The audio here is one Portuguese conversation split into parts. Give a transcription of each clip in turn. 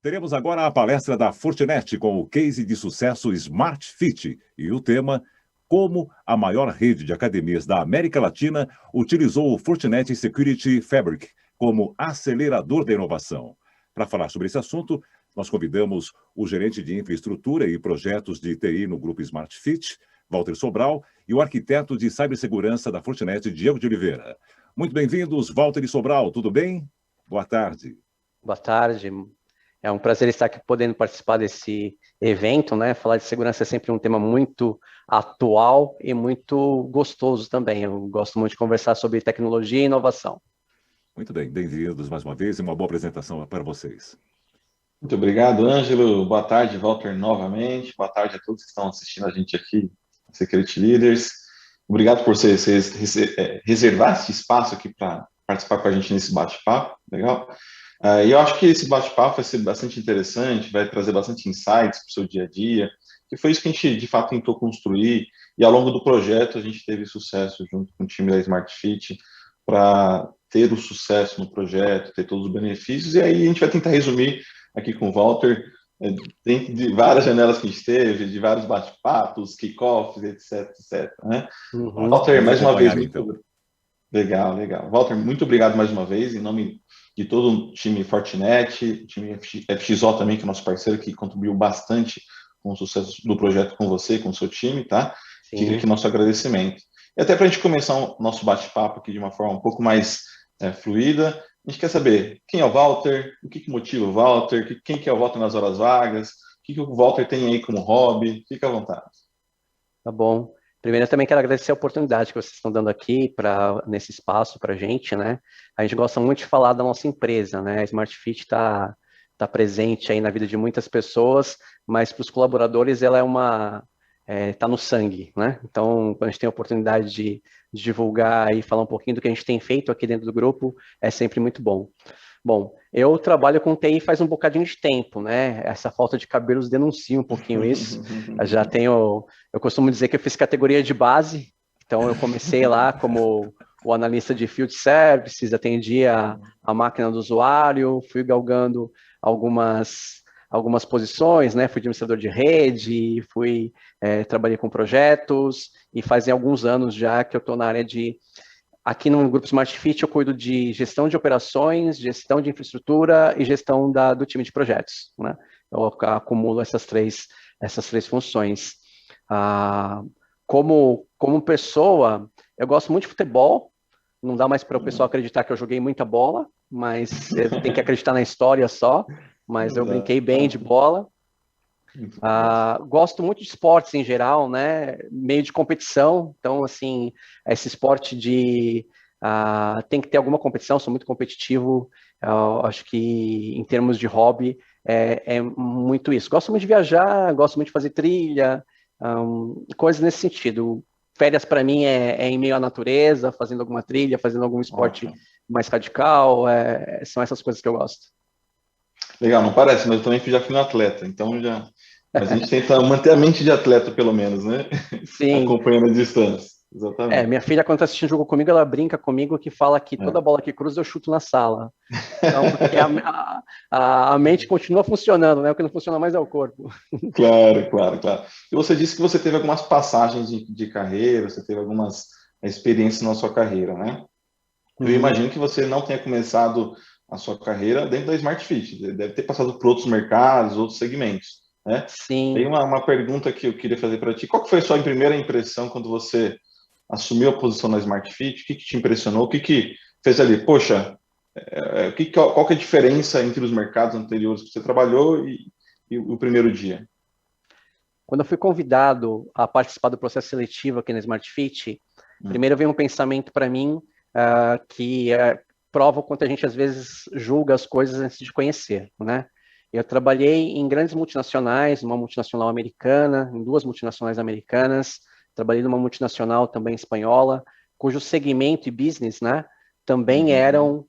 Teremos agora a palestra da Fortinet com o case de sucesso Smart Fit e o tema Como a maior rede de academias da América Latina utilizou o Fortinet Security Fabric como acelerador da inovação. Para falar sobre esse assunto, nós convidamos o gerente de infraestrutura e projetos de TI no grupo Smart Fit, Walter Sobral, e o arquiteto de cibersegurança da Fortinet, Diego de Oliveira. Muito bem-vindos, Walter e Sobral, tudo bem? Boa tarde. Boa tarde. É um prazer estar aqui podendo participar desse evento, né? Falar de segurança é sempre um tema muito atual e muito gostoso também. Eu gosto muito de conversar sobre tecnologia e inovação. Muito bem, bem-vindos mais uma vez e uma boa apresentação para vocês. Muito obrigado, Ângelo. Boa tarde, Walter, novamente. Boa tarde a todos que estão assistindo a gente aqui, Security Leaders. Obrigado por você reservar esse espaço aqui para participar com a gente nesse bate-papo. Legal? E eu acho que esse bate-papo vai ser bastante interessante, vai trazer bastante insights para o seu dia a dia, que foi isso que a gente, de fato, tentou construir, e ao longo do projeto a gente teve sucesso junto com o time da Smart Fit para ter o sucesso no projeto, ter todos os benefícios, e aí a gente vai tentar resumir aqui com o Walter, dentro de várias janelas que a gente teve, de vários bate-papos, kickoffs, etc, né? Walter, mais uma vez, muito... Legal. Walter, muito obrigado mais uma vez, em nome de todo o time Fortinet, o time FXO também, que é nosso parceiro, que contribuiu bastante com o sucesso do projeto com você, com o seu time, tá? Fica aqui nosso agradecimento. E até para a gente começar o nosso bate-papo aqui de uma forma um pouco mais fluida, a gente quer saber quem é o Walter, o que motiva o Walter, quem que é o Walter nas horas vagas, o que o Walter tem aí como hobby, fica à vontade. Tá bom. Primeiro, eu também quero agradecer a oportunidade que vocês estão dando aqui nesse espaço para a gente, né? A gente gosta muito de falar da nossa empresa, né? A Smart Fit está presente aí na vida de muitas pessoas, mas para os colaboradores ela está no sangue, né? Então, quando a gente tem a oportunidade de divulgar e falar um pouquinho do que a gente tem feito aqui dentro do grupo, é sempre muito bom. Bom, eu trabalho com TI faz um bocadinho de tempo, né? Essa falta de cabelos denuncia um pouquinho isso. Eu costumo dizer que eu fiz categoria de base, então eu comecei lá como o analista de Field Services, atendia a máquina do usuário, fui galgando algumas posições, né? Fui administrador de rede, trabalhei com projetos, e fazem alguns anos já que eu estou na área de... Aqui no Grupo Smart Fit eu cuido de gestão de operações, gestão de infraestrutura e gestão do time de projetos, né? Eu acumulo essas três funções. Como pessoa, eu gosto muito de futebol, não dá mais para o pessoal acreditar que eu joguei muita bola, mas tem que acreditar na história só, mas eu brinquei bem de bola. Gosto muito de esportes em geral, né? Meio de competição, então, assim, esse esporte tem que ter alguma competição, sou muito competitivo, acho que em termos de hobby é muito isso. Gosto muito de viajar, gosto muito de fazer trilha, coisas nesse sentido. Férias para mim é em meio à natureza, fazendo alguma trilha, fazendo algum esporte mais radical, são essas coisas que eu gosto. Legal, não parece, mas eu também já fui um atleta, então mas a gente tenta manter a mente de atleta, pelo menos, né? Sim. Acompanhando a distância. Exatamente. Minha filha, quando está assistindo jogo comigo, ela brinca comigo que fala que toda bola que cruza eu chuto na sala. Então, porque a mente continua funcionando, né? O que não funciona mais é o corpo. Claro. E você disse que você teve algumas passagens de carreira, você teve algumas experiências na sua carreira, né? Eu imagino que você não tenha começado a sua carreira dentro da Smart Fit, deve ter passado por outros mercados, outros segmentos, né? Sim. Tem uma pergunta que eu queria fazer para ti. Qual que foi a sua primeira impressão quando você assumiu a posição na Smart Fit? O que te impressionou? O que fez ali? Poxa, qual que é a diferença entre os mercados anteriores que você trabalhou e o primeiro dia? Quando eu fui convidado a participar do processo seletivo aqui na Smart Fit, primeiro veio um pensamento para mim que prova o quanto a gente às vezes julga as coisas antes de conhecer, né? Eu trabalhei em grandes multinacionais, uma multinacional americana, em duas multinacionais americanas, trabalhei numa multinacional também espanhola, cujo segmento e business, né, também eram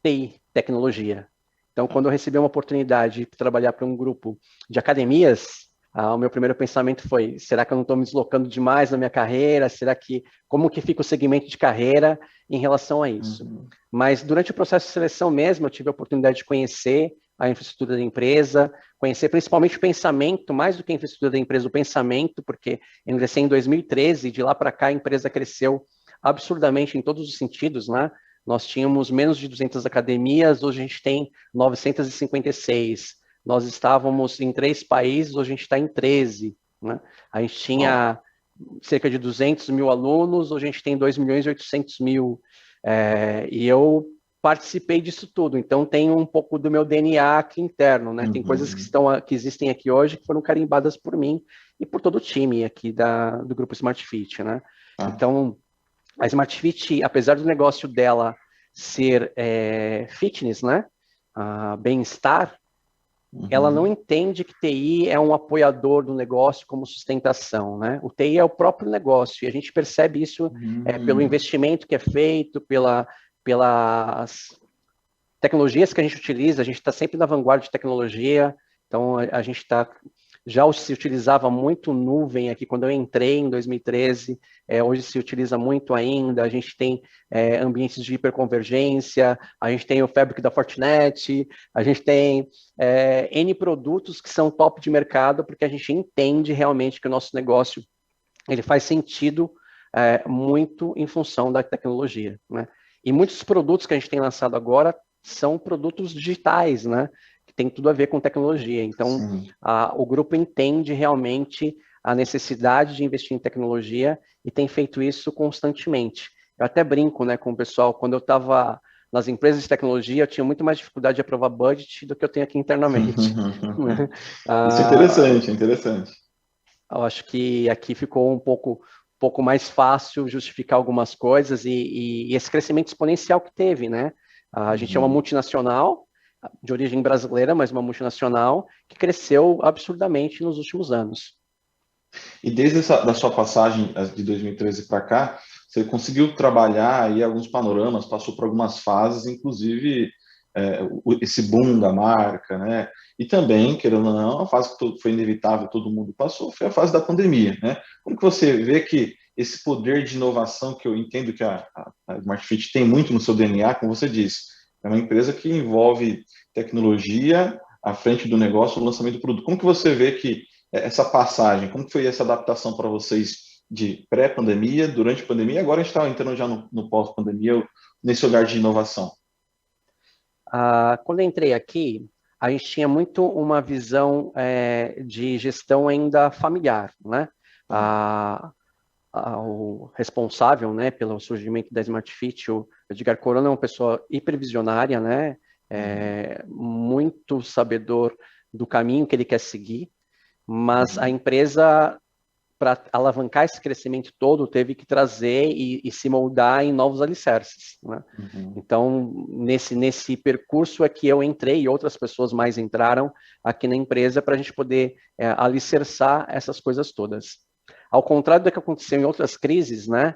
TI, tecnologia. Então, quando eu recebi uma oportunidade de trabalhar para um grupo de academias, o meu primeiro pensamento foi, será que eu não estou me deslocando demais na minha carreira? Como que fica o segmento de carreira em relação a isso? Mas durante o processo de seleção mesmo, eu tive a oportunidade de conhecer a infraestrutura da empresa, conhecer principalmente o pensamento, mais do que a infraestrutura da empresa, o pensamento, porque eu ingressei em 2013, de lá para cá a empresa cresceu absurdamente em todos os sentidos, né? Nós tínhamos menos de 200 academias, hoje a gente tem 956. Nós estávamos em 3 países, hoje a gente está em 13, né? A gente tinha cerca de 200 mil alunos, hoje a gente tem 2.800.000, e eu participei disso tudo, então tem um pouco do meu DNA aqui interno, né? Tem coisas que existem aqui hoje que foram carimbadas por mim e por todo o time aqui do Grupo Smart Fit, né? Então, a Smart Fit, apesar do negócio dela ser fitness, né? Bem-estar, ela não entende que TI é um apoiador do negócio como sustentação, né? O TI é o próprio negócio, e a gente percebe isso pelo investimento que é feito, pelas tecnologias que a gente utiliza. A gente está sempre na vanguarda de tecnologia, então a gente já se utilizava muito nuvem aqui quando eu entrei em 2013, hoje se utiliza muito ainda, a gente tem ambientes de hiperconvergência, a gente tem o Fabric da Fortinet, a gente tem N produtos que são top de mercado, porque a gente entende realmente que o nosso negócio ele faz sentido muito em função da tecnologia, né? E muitos produtos que a gente tem lançado agora são produtos digitais, né? Que tem tudo a ver com tecnologia. Então, o grupo entende realmente a necessidade de investir em tecnologia e tem feito isso constantemente. Eu até brinco, né, com o pessoal, quando eu estava nas empresas de tecnologia, eu tinha muito mais dificuldade de aprovar budget do que eu tenho aqui internamente. Isso é interessante, interessante. Eu acho que aqui ficou um pouco mais fácil justificar algumas coisas e esse crescimento exponencial que teve, né? A gente é uma multinacional, de origem brasileira, mas uma multinacional que cresceu absurdamente nos últimos anos. E desde da sua passagem de 2013 para cá, você conseguiu trabalhar aí alguns panoramas, passou por algumas fases, inclusive esse boom da marca, né? E também, querendo ou não, a fase que foi inevitável, todo mundo passou, foi a fase da pandemia, né? Como que você vê que esse poder de inovação, que eu entendo que a Smart Fit tem muito no seu DNA, como você disse, é uma empresa que envolve tecnologia à frente do negócio, o lançamento do produto. Como que você vê que essa passagem, como que foi essa adaptação para vocês de pré-pandemia, durante a pandemia, e agora a gente está entrando já no pós-pandemia, nesse olhar de inovação? Quando eu entrei aqui, a gente tinha muito uma visão de gestão ainda familiar, né? O responsável, né, pelo surgimento da Smart Fit, o Edgar Corona, é uma pessoa hipervisionária, né? Muito sabedor do caminho que ele quer seguir, mas a empresa, para alavancar esse crescimento todo, teve que trazer e se moldar em novos alicerces, né? Então, nesse percurso é que eu entrei e outras pessoas mais entraram aqui na empresa para a gente poder alicerçar essas coisas todas. Ao contrário do que aconteceu em outras crises, né?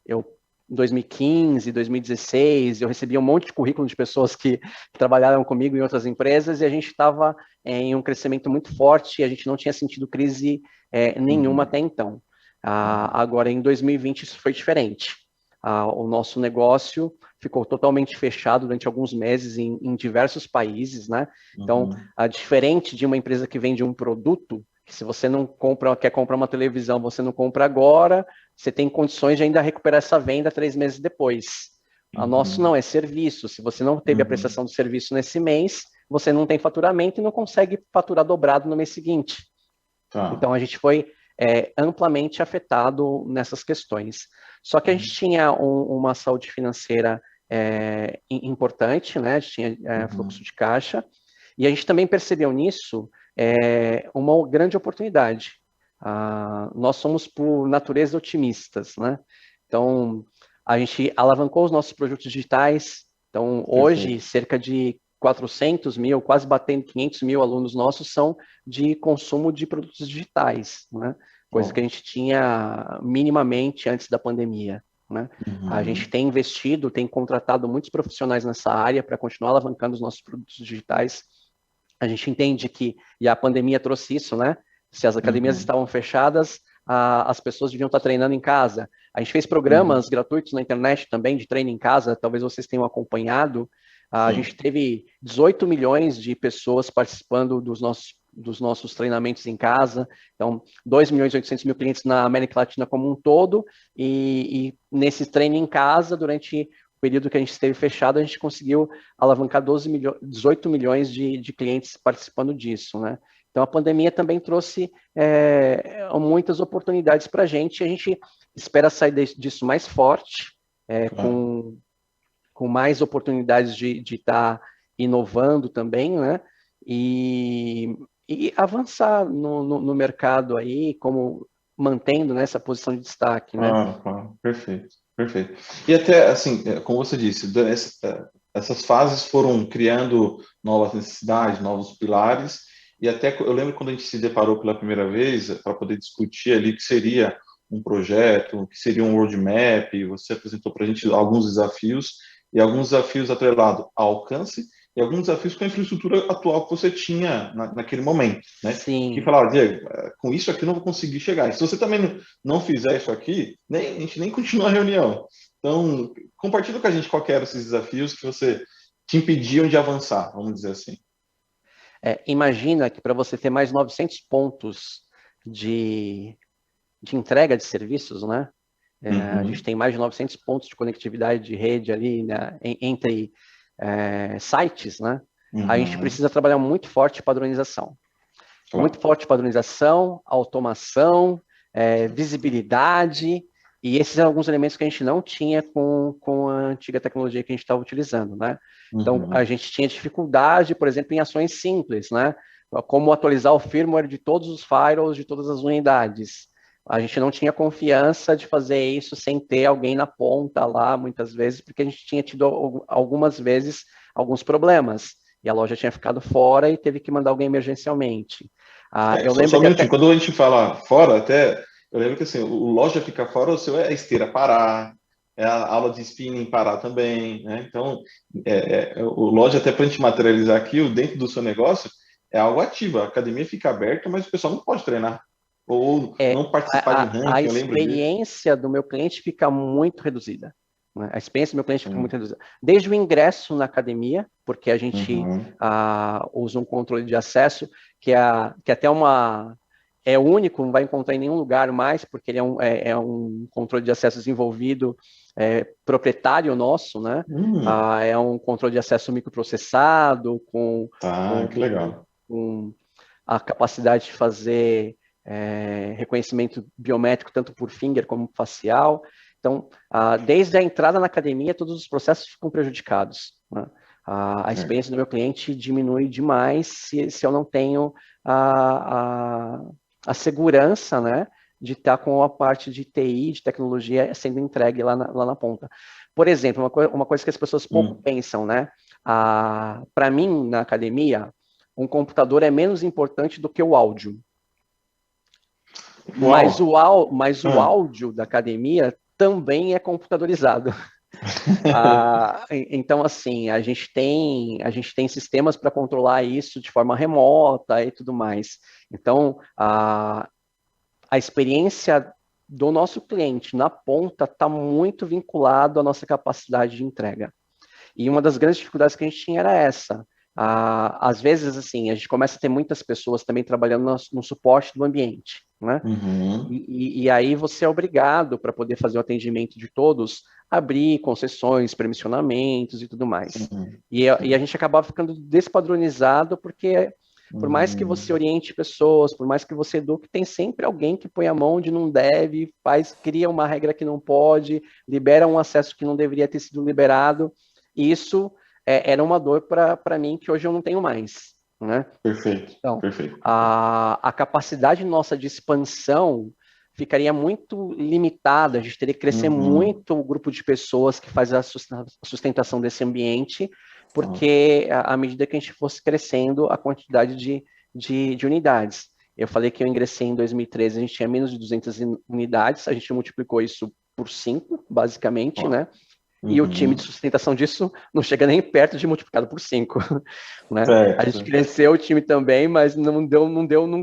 Em 2015, 2016, eu recebi um monte de currículo de pessoas que trabalharam comigo em outras empresas e a gente estava em um crescimento muito forte e a gente não tinha sentido crise nenhuma até então. Agora, em 2020, isso foi diferente. O nosso negócio ficou totalmente fechado durante alguns meses em diversos países, né? Então, diferente de uma empresa que vende um produto, que se você não quer comprar uma televisão, você não compra agora, você tem condições de ainda recuperar essa venda 3 meses depois. A nosso não, é serviço. Se você não teve a prestação do serviço nesse mês, você não tem faturamento e não consegue faturar dobrado no mês seguinte. Então, a gente foi amplamente afetado nessas questões. Só que a gente tinha uma saúde financeira importante, né? A gente tinha fluxo de caixa, e a gente também percebeu nisso uma grande oportunidade. Nós somos, por natureza, otimistas, né? Então, a gente alavancou os nossos produtos digitais. Então, hoje, cerca de 400 mil, quase batendo 500 mil alunos nossos são de consumo de produtos digitais, né? Coisa que a gente tinha minimamente antes da pandemia, né? A gente tem investido, tem contratado muitos profissionais nessa área para continuar alavancando os nossos produtos digitais. A gente entende que, e a pandemia trouxe isso, né? Se as academias estavam fechadas, as pessoas deviam estar treinando em casa. A gente fez programas gratuitos na internet também de treino em casa, talvez vocês tenham acompanhado. A gente teve 18 milhões de pessoas participando dos nossos treinamentos em casa, então 2 milhões e 800 mil clientes na América Latina como um todo, e nesse treino em casa, durante o período que a gente esteve fechado, a gente conseguiu alavancar 18 milhões de clientes participando disso, né? Então, a pandemia também trouxe muitas oportunidades para a gente espera sair disso mais forte, com mais oportunidades de estar inovando também, né? E avançar no mercado aí, como mantendo, né, essa posição de destaque, né? Claro. Perfeito. E até, assim, como você disse, essas fases foram criando novas necessidades, novos pilares, e até eu lembro quando a gente se deparou pela primeira vez para poder discutir ali o que seria um projeto, o que seria um roadmap, você apresentou para a gente alguns desafios, e alguns desafios atrelados ao alcance, e alguns desafios com a infraestrutura atual que você tinha naquele momento, né? Sim. Que falava, Diego, com isso aqui eu não vou conseguir chegar. E se você também não fizer isso aqui, a gente nem continua a reunião. Então, compartilha com a gente quais eram esses desafios que você te impediam de avançar, vamos dizer assim. Imagina que para você ter mais 900 pontos de entrega de serviços, né? A gente tem mais de 900 pontos de conectividade de rede ali, né, entre sites, né? A gente precisa trabalhar muito forte padronização. Claro. Muito forte padronização, automação, visibilidade, e esses são alguns elementos que a gente não tinha com a antiga tecnologia que a gente estava utilizando, né? Então, a gente tinha dificuldade, por exemplo, em ações simples, né? Como atualizar o firmware de todos os firewalls de todas as unidades. A gente não tinha confiança de fazer isso sem ter alguém na ponta lá, muitas vezes, porque a gente tinha tido algumas vezes alguns problemas. E a loja tinha ficado fora e teve que mandar alguém emergencialmente. Eu lembro que até... Quando a gente fala fora, até eu lembro que assim, o loja fica fora, o seu é a esteira parar, é a aula de spinning parar também, né? Então, o loja, até para a gente materializar aqui, o dentro do seu negócio, é algo ativo. A academia fica aberta, mas o pessoal não pode treinar. Ou não participar de ranking, a eu lembro disso. experiência do meu cliente fica muito reduzida. Né? A experiência do meu cliente fica muito reduzida. Desde o ingresso na academia, porque a gente usa um controle de acesso, que até é único, não vai encontrar em nenhum lugar mais, porque ele é um controle de acesso desenvolvido, proprietário nosso, né? É um controle de acesso microprocessado, que legal. com a capacidade de fazer reconhecimento biométrico, tanto por finger como facial. Então, desde a entrada na academia, todos os processos ficam prejudicados. Né? A experiência do meu cliente diminui demais se eu não tenho a segurança, né, de estar com a parte de TI, de tecnologia, sendo entregue lá na ponta. Por exemplo, uma coisa que as pessoas pouco pensam, né? Para mim, na academia, um computador é menos importante do que o áudio. Mas o áudio da academia também é computadorizado. Então, assim, a gente tem sistemas para controlar isso de forma remota e tudo mais. Então, a experiência do nosso cliente na ponta está muito vinculado à nossa capacidade de entrega. E uma das grandes dificuldades que a gente tinha era essa. Às vezes, assim, a gente começa a ter muitas pessoas também trabalhando no suporte do ambiente, né? E aí você é obrigado, para poder fazer o atendimento de todos, abrir concessões, permissionamentos e tudo mais. E a gente acabava ficando despadronizado, porque por mais que você oriente pessoas, por mais que você eduque, tem sempre alguém que põe a mão onde não deve, cria uma regra que não pode, libera um acesso que não deveria ter sido liberado. E isso era uma dor para mim que hoje eu não tenho mais. Né? Perfeito. Então, perfeito. A capacidade nossa de expansão ficaria muito limitada, a gente teria que crescer muito o grupo de pessoas que faz a sustentação desse ambiente, porque à medida que a gente fosse crescendo a quantidade de unidades. Eu falei que eu ingressei em 2013, a gente tinha menos de 200 unidades, a gente multiplicou isso por 5, basicamente, né? E o time de sustentação disso não chega nem perto de multiplicado por 5. Né? A gente cresceu o time também, mas não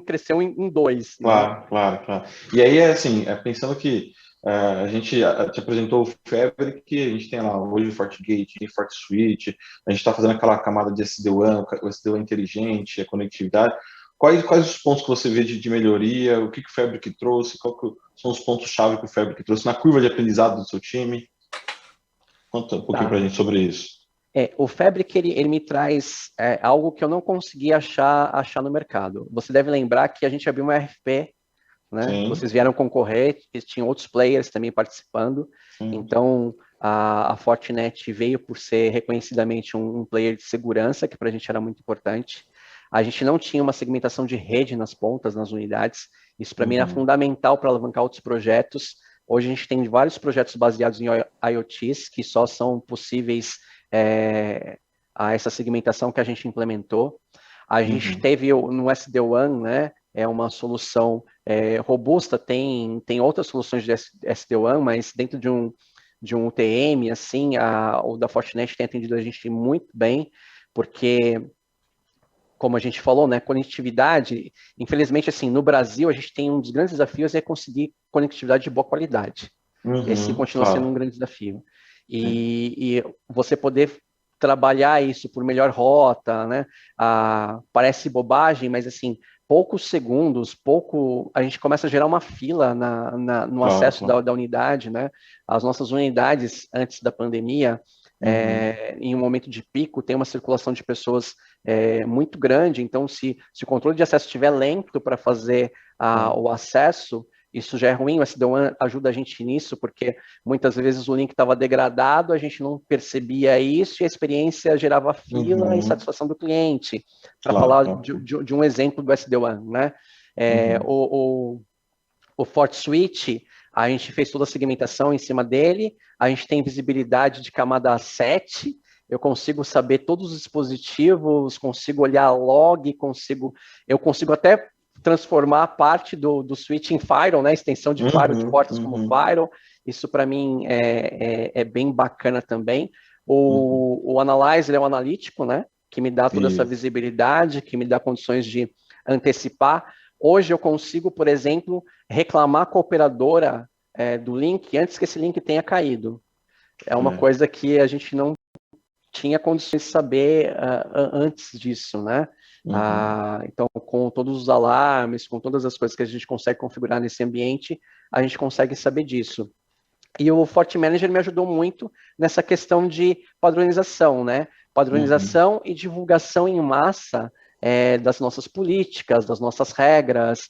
cresceu em 2. Claro, né? claro. E aí, assim, pensando que A gente te apresentou o Fabric, a gente tem lá hoje o FortiGate, o FortiSwitch, a gente está fazendo aquela camada de SD-WAN, o SD-WAN inteligente, a conectividade. Quais os pontos que você vê de melhoria? O que o Fabric trouxe? Quais são os pontos-chave que o Fabric trouxe na curva de aprendizado do seu time? Conta um pouquinho para a gente sobre isso. O Fabric, ele me traz algo que eu não consegui achar no mercado. Você deve lembrar que a gente abriu uma RFP, né? Vocês vieram concorrer, tinham outros players também participando. Sim. Então, a Fortinet veio por ser reconhecidamente um player de segurança, que para a gente era muito importante. A gente não tinha uma segmentação de rede nas pontas, nas unidades. Isso para mim era fundamental para alavancar outros projetos. Hoje a gente tem vários projetos baseados em IoTs, que só são possíveis a essa segmentação que a gente implementou. A gente teve no SD-WAN, né? É uma solução robusta, tem outras soluções de SD-WAN, mas dentro de um UTM, assim, o da Fortinet tem atendido a gente muito bem, porque, como a gente falou, né, conectividade, infelizmente, assim, no Brasil, a gente tem um dos grandes desafios conseguir conectividade de boa qualidade. Esse continua sendo um grande desafio. E você poder trabalhar isso por melhor rota, né? Parece bobagem, mas assim, poucos segundos, a gente começa a gerar uma fila no acesso da unidade, né? As nossas unidades, antes da pandemia, em um momento de pico, tem uma circulação de pessoas muito grande, então se o controle de acesso estiver lento para fazer o acesso, isso já é ruim. O SD-WAN ajuda a gente nisso, porque muitas vezes o link estava degradado, a gente não percebia isso e a experiência gerava fila e satisfação do cliente. Para falar de um exemplo do SD-WAN, né? O FortiSwitch, a gente fez toda a segmentação em cima dele, a gente tem visibilidade de camada 7, eu consigo saber todos os dispositivos, consigo olhar log, eu consigo até transformar parte do switch em firewall, né? Extensão de firewall, de portas como firewall. Isso para mim é bem bacana também. O Analyzer é um analítico, né? Que me dá toda essa visibilidade, que me dá condições de antecipar. Hoje eu consigo, por exemplo, reclamar com a operadora do link antes que esse link tenha caído. É uma coisa que a gente não tinha condições de saber antes disso, né? Então, com todos os alarmes, com todas as coisas que a gente consegue configurar nesse ambiente, a gente consegue saber disso. E o FortiManager me ajudou muito nessa questão de padronização, né? Padronização e divulgação em massa das nossas políticas, das nossas regras,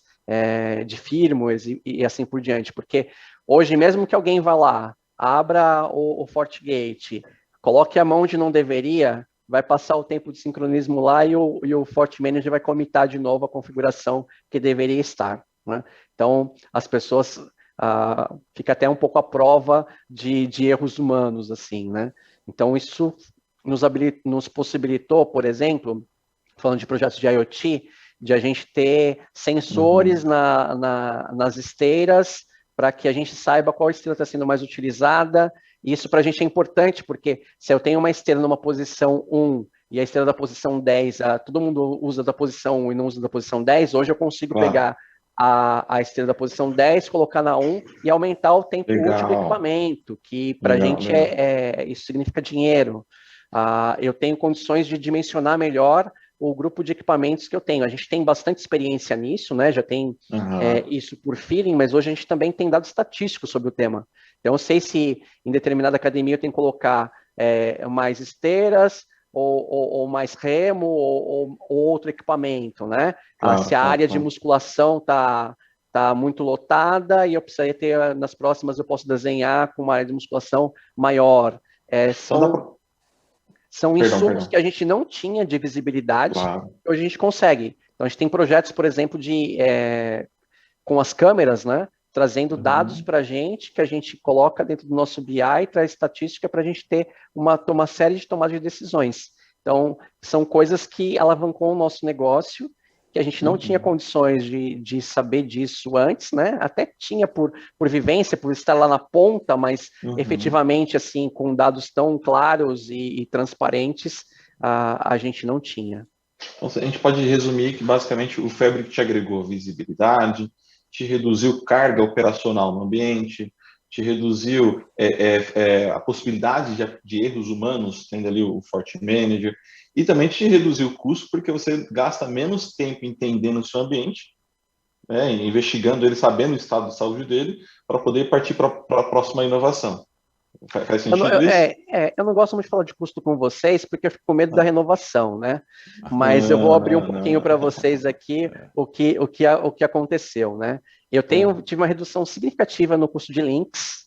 de firmwares e assim por diante. Porque hoje, mesmo que alguém vá lá, abra o FortiGate, coloque a mão onde não deveria, vai passar o tempo de sincronismo lá e o FortiManager vai comitar de novo a configuração que deveria estar, né? Então, as pessoas fica até um pouco à prova de erros humanos, assim, né? Então, isso nos possibilitou, por exemplo, falando de projetos de IoT, de a gente ter sensores nas esteiras para que a gente saiba qual esteira está sendo mais utilizada. Isso para a gente é importante, porque se eu tenho uma esteira numa posição 1 e a esteira da posição 10, todo mundo usa da posição 1 e não usa da posição 10, hoje eu consigo pegar a esteira da posição 10, colocar na 1 e aumentar o tempo útil do equipamento, que para a gente isso significa dinheiro. Eu tenho condições de dimensionar melhor o grupo de equipamentos que eu tenho. A gente tem bastante experiência nisso, né? Já tem isso por feeling, mas hoje a gente também tem dados estatísticos sobre o tema. Então, eu sei se em determinada academia eu tenho que colocar mais esteiras, ou mais remo, ou outro equipamento, né? Se a área de musculação está muito lotada e eu precisaria ter, nas próximas, eu posso desenhar com uma área de musculação maior. São insumos que a gente não tinha de visibilidade, que hoje a gente consegue. Então, a gente tem projetos, por exemplo, com as câmeras, né? Trazendo dados para a gente, que a gente coloca dentro do nosso BI e traz estatística para a gente ter uma série de tomadas de decisões. Então, são coisas que alavancou o nosso negócio, que a gente não tinha condições de saber disso antes, né? Até tinha por vivência, por estar lá na ponta, mas efetivamente, assim, com dados tão claros e transparentes, a gente não tinha. Então, a gente pode resumir que, basicamente, o Fabric te agregou visibilidade, te reduziu carga operacional no ambiente, te reduziu a possibilidade de erros humanos, tendo ali o Forte Manager, e também te reduziu o custo, porque você gasta menos tempo entendendo o seu ambiente, né, investigando ele, sabendo o estado de saúde dele, para poder partir para a próxima inovação. Faz sentido isso? Eu não gosto muito de falar de custo com vocês, porque eu fico com medo da renovação, né? Mas eu vou abrir um pouquinho para vocês aqui o que aconteceu, né? Eu tive uma redução significativa no custo de links,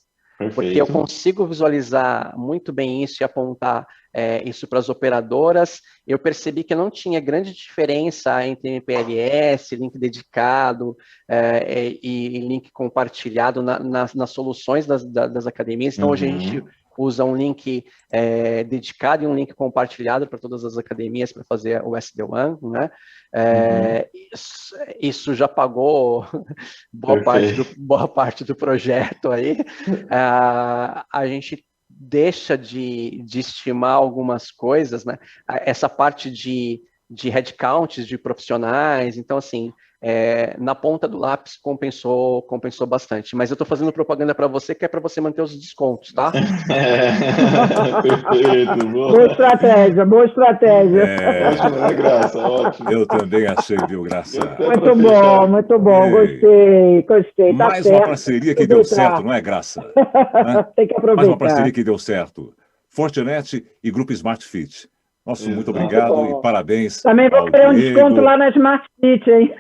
porque eu consigo visualizar muito bem isso e apontar isso para as operadoras. Eu percebi que não tinha grande diferença entre MPLS, link dedicado e link compartilhado nas soluções das academias. Então, hoje a gente usa um link dedicado e um link compartilhado para todas as academias para fazer o SD-WAN, né? Isso já pagou boa parte do projeto aí. A gente deixa de estimar algumas coisas, né? Essa parte de headcounts de profissionais, então assim, na ponta do lápis compensou bastante, mas eu estou fazendo propaganda para você, que é para você manter os descontos, tá? Perfeito, boa estratégia. Ótimo, né, Graça? Ótimo. Eu também achei, viu, Graça? Muito bom, gostei. Tá Mais certo. uma parceria que deu certo, não é, Graça? Tem que aproveitar. Mais uma parceria que deu certo. Fortinet e Grupo Smart Fit. Nosso muito obrigado e parabéns. Também vou querer um desconto lá na Smart Fit, hein?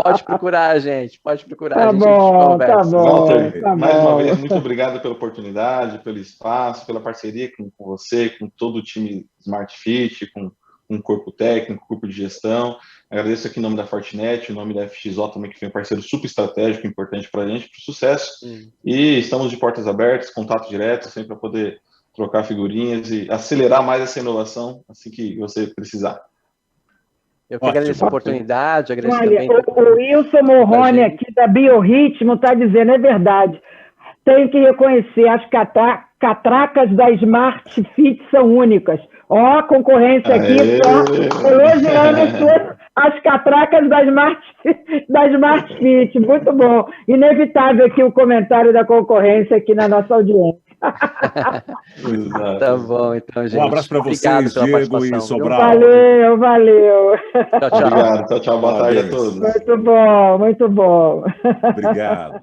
Pode procurar, gente. Pode procurar. Tá a gente bom. Walter, Tá mais bom. uma vez, muito obrigado pela oportunidade, pelo espaço, pela parceria com você, com todo o time Smart Fit, com o corpo técnico, corpo de gestão. Agradeço aqui em nome da Fortinet, em nome da FXO também, que foi um parceiro super estratégico, importante para a gente, para o sucesso. E estamos de portas abertas, contato direto, sempre para poder trocar figurinhas e acelerar mais essa inovação assim que você precisar. Eu que agradeço a oportunidade, agradeço Olha, também... o Wilson Morrone aqui da Biorritmo está dizendo, é verdade, tenho que reconhecer, as catracas da Smart Fit são únicas. Ó, concorrência aqui, só elogiando as catracas da Smart Fit, muito bom. Inevitável aqui o comentário da concorrência aqui na nossa audiência. Tá bom, então, gente. Um abraço para vocês, Diego e Sobral. Valeu. Tchau. Obrigado. Tchau. Boa tarde a todos. Muito bom. Obrigado.